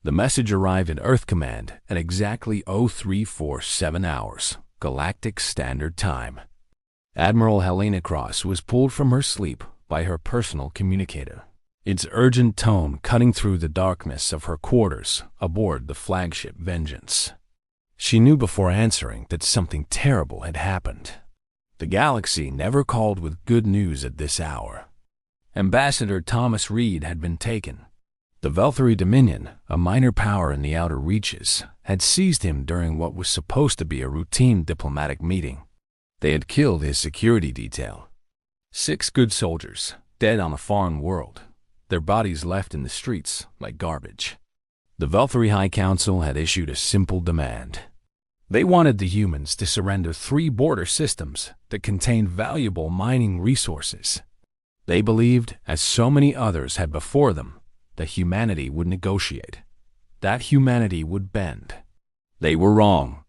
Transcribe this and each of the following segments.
The message arrived at Earth Command at exactly 0347 hours, Galactic Standard Time. Admiral Helena Cross was pulled from her sleep by her personal communicator, its urgent tone cutting through the darkness of her quarters aboard the flagship Vengeance. She knew before answering that something terrible had happened. The galaxy never called with good news at this hour. Ambassador Thomas Reed had been taken. The Velthari Dominion, a minor power in the outer reaches, had seized him during what was supposed to be a routine diplomatic meeting. They had killed his security detail. 6 good soldiers, dead on a foreign world, their bodies left in the streets like garbage. The Velthari High Council had issued a simple demand. They wanted the humans to surrender 3 border systems that contained valuable mining resources. They believed, as so many others had before them, that humanity would negotiate, that humanity would bend. They were wrong.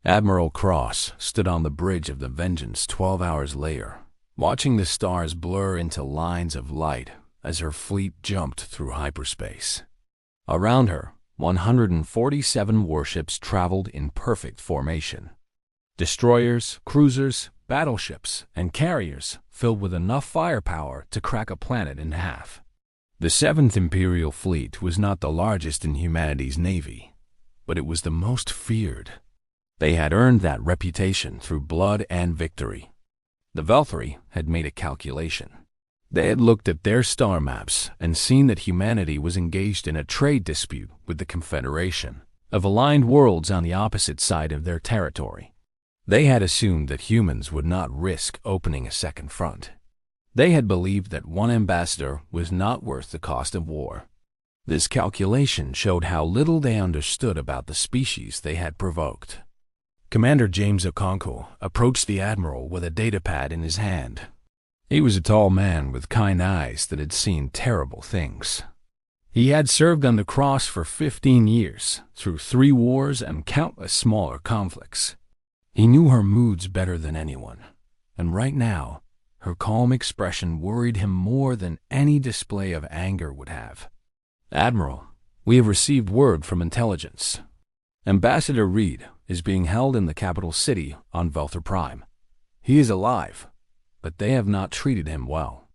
Admiral Cross stood on the bridge of the Vengeance 12 hours later, watching the stars blur into lines of light as her fleet jumped through hyperspace. Around her, 147 warships traveled in perfect formation. Destroyers, cruisers, battleships, and carriers filled with enough firepower to crack a planet in half. The 7th Imperial Fleet was not the largest in humanity's navy, but it was the most feared. They had earned that reputation through blood and victory. The Velthari had made a calculation. They had looked at their star maps and seen that humanity was engaged in a trade dispute with the Confederation of aligned worlds on the opposite side of their territory. They had assumed that humans would not risk opening a second front. They had believed that one ambassador was not worth the cost of war. This calculation showed how little they understood about the species they had provoked. Commander James Okonkwo approached the admiral with a datapad in his hand. He was a tall man with kind eyes that had seen terrible things. He had served under Cross for 15 years, through 3 wars and countless smaller conflicts. He knew her moods better than anyone, and right now, her calm expression worried him more than any display of anger would have. "Admiral, we have received word from intelligence. Ambassador Reed is being held in the capital city on Velthar Prime. He is alive, but they have not treated him well.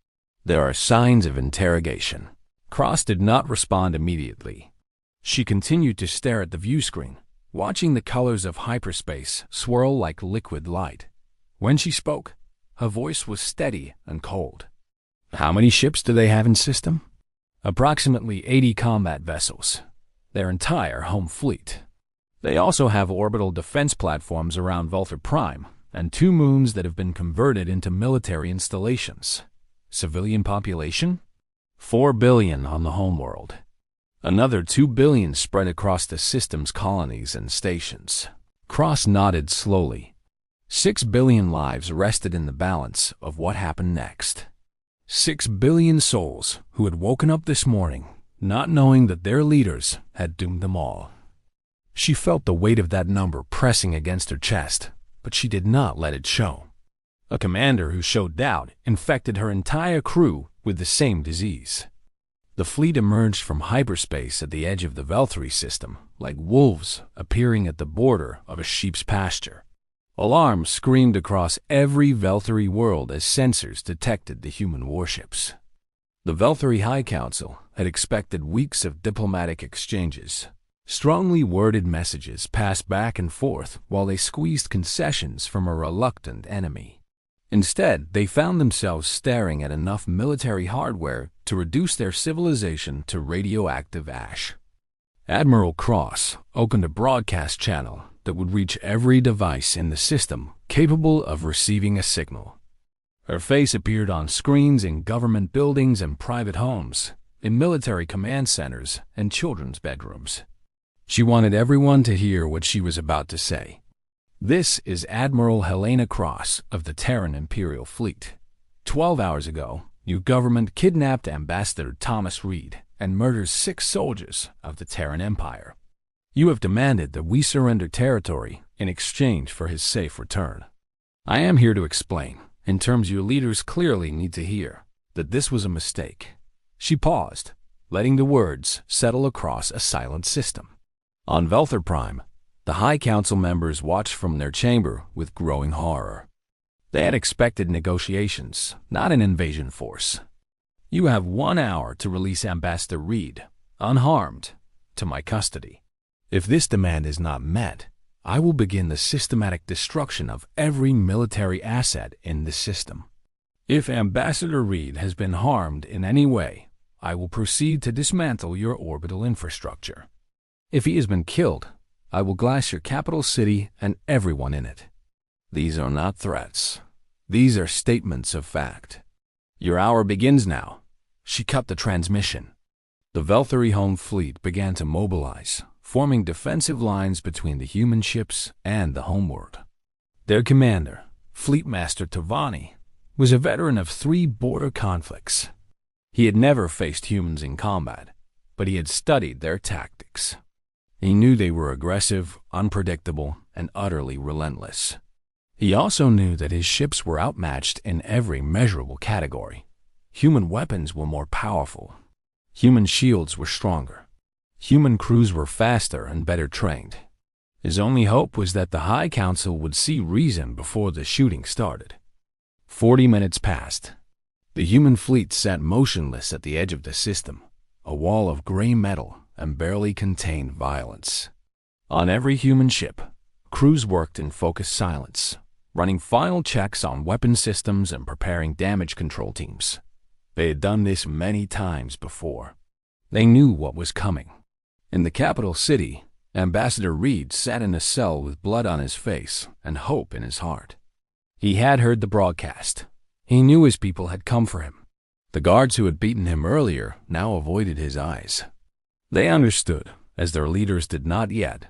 There are signs of interrogation." Cross did not respond immediately. She continued to stare at the view screen, watching the colors of hyperspace swirl like liquid light. When she spoke, her voice was steady and cold. "How many ships do they have in system?" "Approximately 80 combat vessels, their entire home fleet. They also have orbital defense platforms around Velthar Prime and 2 moons that have been converted into military installations. Civilian population? 4 billion on the homeworld. Another 2 billion spread across the system's colonies and stations." Cross nodded slowly. 6 billion lives rested in the balance of what happened next. 6 billion souls who had woken up this morning not knowing that their leaders had doomed them all. She felt the weight of that number pressing against her chest, but she did not let it show. A commander who showed doubt infected her entire crew with the same disease. The fleet emerged from hyperspace at the edge of the Velthari system, like wolves appearing at the border of a sheep's pasture. Alarms screamed across every Velthari world as sensors detected the human warships. The Velthari High Council had expected weeks of diplomatic exchanges. Strongly worded messages passed back and forth while they squeezed concessions from a reluctant enemy. Instead, they found themselves staring at enough military hardware to reduce their civilization to radioactive ash. Admiral Cross opened a broadcast channel that would reach every device in the system capable of receiving a signal. Her face appeared on screens in government buildings and private homes, in military command centers and children's bedrooms. She wanted everyone to hear what she was about to say. "This is Admiral Helena Cross of the Terran Imperial Fleet. 12 hours ago, your government kidnapped Ambassador Thomas Reed and murdered 6 soldiers of the Terran Empire. You have demanded that we surrender territory in exchange for his safe return. I am here to explain, in terms your leaders clearly need to hear, that this was a mistake." She paused, letting the words settle across a silent system. On Velthor Prime, the High Council members watched from their chamber with growing horror. They had expected negotiations, not an invasion force. "You have 1 hour to release Ambassador Reed, unharmed, to my custody. If this demand is not met, I will begin the systematic destruction of every military asset in the system. If Ambassador Reed has been harmed in any way, I will proceed to dismantle your orbital infrastructure. If he has been killed, I will glass your capital city and everyone in it. These are not threats. These are statements of fact. Your hour begins now." She cut the transmission. The Velthori home fleet began to mobilize, forming defensive lines between the human ships and the homeworld. Their commander, Fleet Master Tavani, was a veteran of 3 border conflicts. He had never faced humans in combat, but he had studied their tactics. He knew they were aggressive, unpredictable, and utterly relentless. He also knew that his ships were outmatched in every measurable category. Human weapons were more powerful. Human shields were stronger. Human crews were faster and better trained. His only hope was that the High Council would see reason before the shooting started. 40 minutes passed. The human fleet sat motionless at the edge of the system, a wall of gray metal and barely contained violence. On every human ship, crews worked in focused silence, running final checks on weapon systems and preparing damage control teams. They had done this many times before. They knew what was coming. In the capital city, Ambassador Reed sat in a cell with blood on his face and hope in his heart. He had heard the broadcast. He knew his people had come for him. The guards who had beaten him earlier now avoided his eyes. They understood, as their leaders did not yet,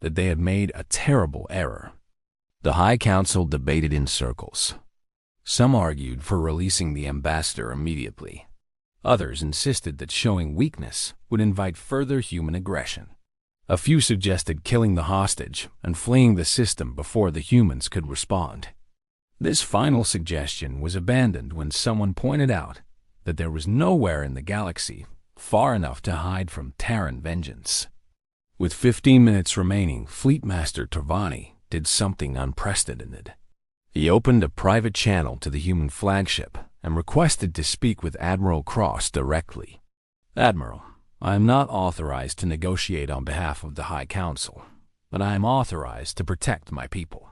that they had made a terrible error. The High Council debated in circles. Some argued for releasing the ambassador immediately. Others insisted that showing weakness would invite further human aggression. A few suggested killing the hostage and fleeing the system before the humans could respond. This final suggestion was abandoned when someone pointed out that there was nowhere in the galaxy far enough to hide from Terran vengeance. With 15 minutes remaining, Fleet Master Tavani did something unprecedented. He opened a private channel to the human flagship and requested to speak with Admiral Cross directly. "Admiral, I am not authorized to negotiate on behalf of the High Council, but I am authorized to protect my people.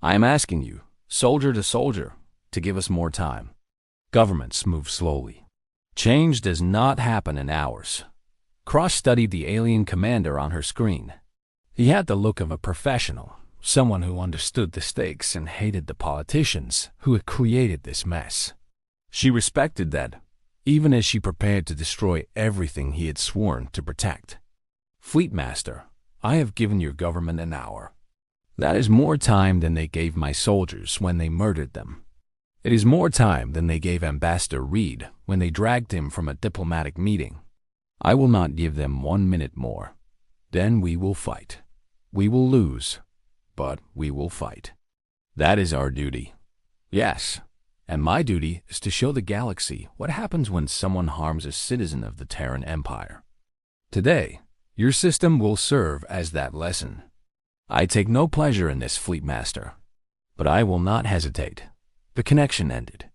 I am asking you, soldier to soldier, to give us more time. Governments move slowly. Change does not happen in hours." Cross studied the alien commander on her screen. He had the look of a professional, someone who understood the stakes and hated the politicians who had created this mess. She respected that, even as she prepared to destroy everything he had sworn to protect. "Fleet Master, I have given your government an hour. That is more time than they gave my soldiers when they murdered them. It is more time than they gave Ambassador Reed when they dragged him from a diplomatic meeting. I will not give them 1 minute more. Then we will fight. We will lose, but we will fight. That is our duty. Yes, and my duty is to show the galaxy what happens when someone harms a citizen of the Terran Empire. Today, your system will serve as that lesson. I take no pleasure in this, Fleet Master, but I will not hesitate." The connection ended.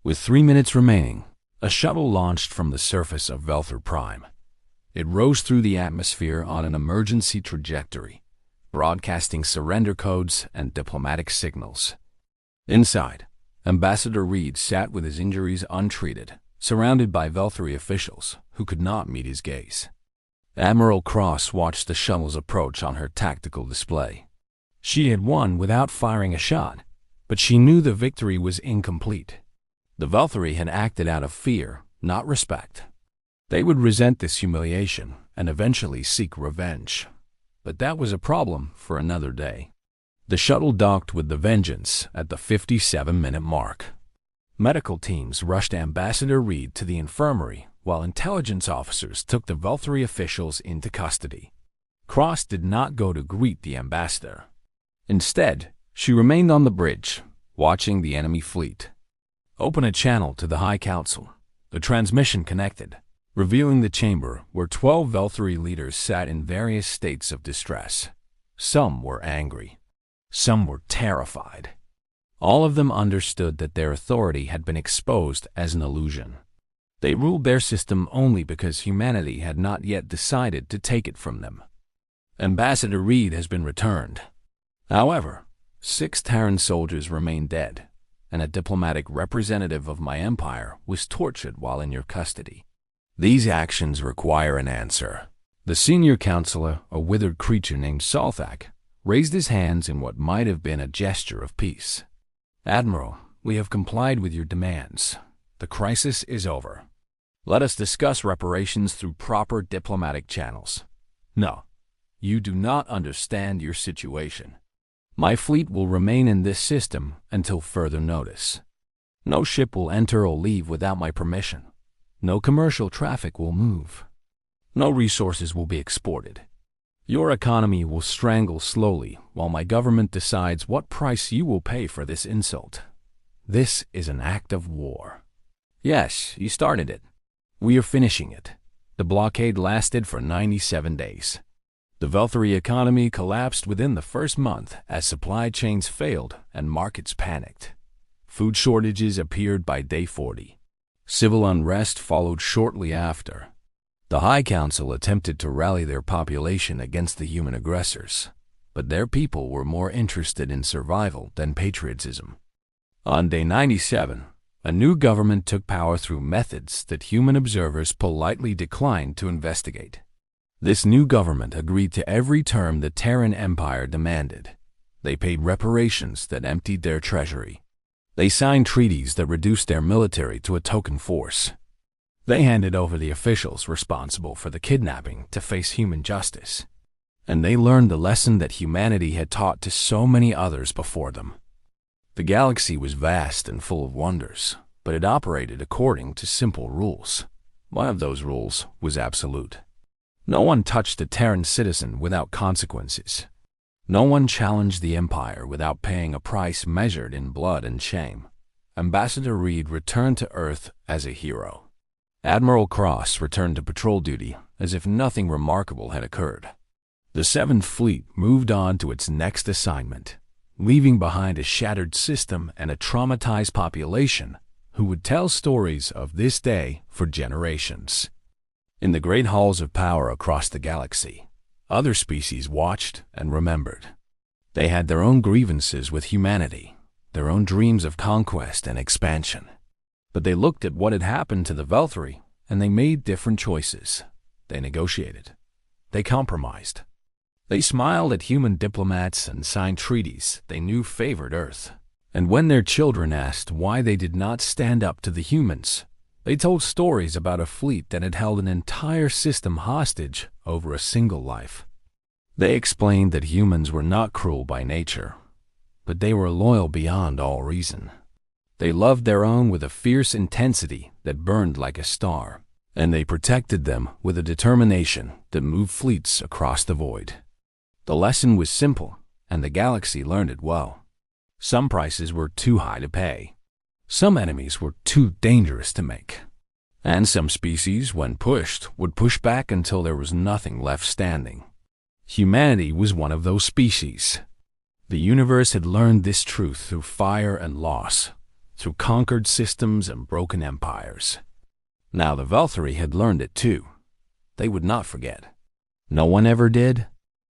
With 3 minutes remaining, a shuttle launched from the surface of Velthor Prime. It rose through the atmosphere on an emergency trajectory, broadcasting surrender codes and diplomatic signals. Inside, Ambassador Reed sat with his injuries untreated, surrounded by Velthori officials who could not meet his gaze. Admiral Cross watched the shuttle's approach on her tactical display. She had won without firing a shot, but she knew the victory was incomplete. The Velthori had acted out of fear, not respect. They would resent this humiliation and eventually seek revenge. But that was a problem for another day. The shuttle docked with the Vengeance at the 57-minute mark. Medical teams rushed Ambassador Reed to the infirmary, while intelligence officers took the Velthori officials into custody. Cross did not go to greet the ambassador. Instead, she remained on the bridge, watching the enemy fleet. "Open a channel to the High Council." The transmission connected. revealing the chamber where 12 Velthari leaders sat in various states of distress. Some were angry. Some were terrified. All of them understood that their authority had been exposed as an illusion. They ruled their system only because humanity had not yet decided to take it from them. Ambassador Reed has been returned. However, 6 Terran soldiers remain dead, and a diplomatic representative of my empire was tortured while in your custody. These actions require an answer. The senior counselor, a withered creature named Salthak, raised his hands in what might have been a gesture of peace. Admiral, we have complied with your demands. The crisis is over. Let us discuss reparations through proper diplomatic channels. No, you do not understand your situation. My fleet will remain in this system until further notice. No ship will enter or leave without my permission. No commercial traffic will move. No resources will be exported. Your economy will strangle slowly while my government decides what price you will pay for this insult. This is an act of war. Yes, you started it. We are finishing it. The blockade lasted for 97 days. The Velthari economy collapsed within the first month as supply chains failed and markets panicked. Food shortages appeared by day 40. Civil unrest followed shortly after. The High Council attempted to rally their population against the human aggressors, but their people were more interested in survival than patriotism. On day 97, a new government took power through methods that human observers politely declined to investigate. This new government agreed to every term the Terran Empire demanded. They paid reparations that emptied their treasury. They signed treaties that reduced their military to a token force. They handed over the officials responsible for the kidnapping to face human justice. And they learned the lesson that humanity had taught to so many others before them. The galaxy was vast and full of wonders, but it operated according to simple rules. One of those rules was absolute. No one touched a Terran citizen without consequences. No one challenged the Empire without paying a price measured in blood and shame. Ambassador Reed returned to Earth as a hero. Admiral Cross returned to patrol duty as if nothing remarkable had occurred. The 7th Fleet moved on to its next assignment, leaving behind a shattered system and a traumatized population who would tell stories of this day for generations. In the great halls of power across the galaxy, other species watched and remembered. They had their own grievances with humanity, their own dreams of conquest and expansion. But they looked at what had happened to the Velthari, and they made different choices. They negotiated. They compromised. They smiled at human diplomats and signed treaties they knew favored Earth. And when their children asked why they did not stand up to the humans, they told stories about a fleet that had held an entire system hostage over a single life. They explained that humans were not cruel by nature, but they were loyal beyond all reason. They loved their own with a fierce intensity that burned like a star, and they protected them with a determination that moved fleets across the void. The lesson was simple, and the galaxy learned it well. Some prices were too high to pay. Some enemies were too dangerous to make. And some species, when pushed, would push back until there was nothing left standing. Humanity was one of those species. The universe had learned this truth through fire and loss, through conquered systems and broken empires. Now the Velthari had learned it too. They would not forget. No one ever did,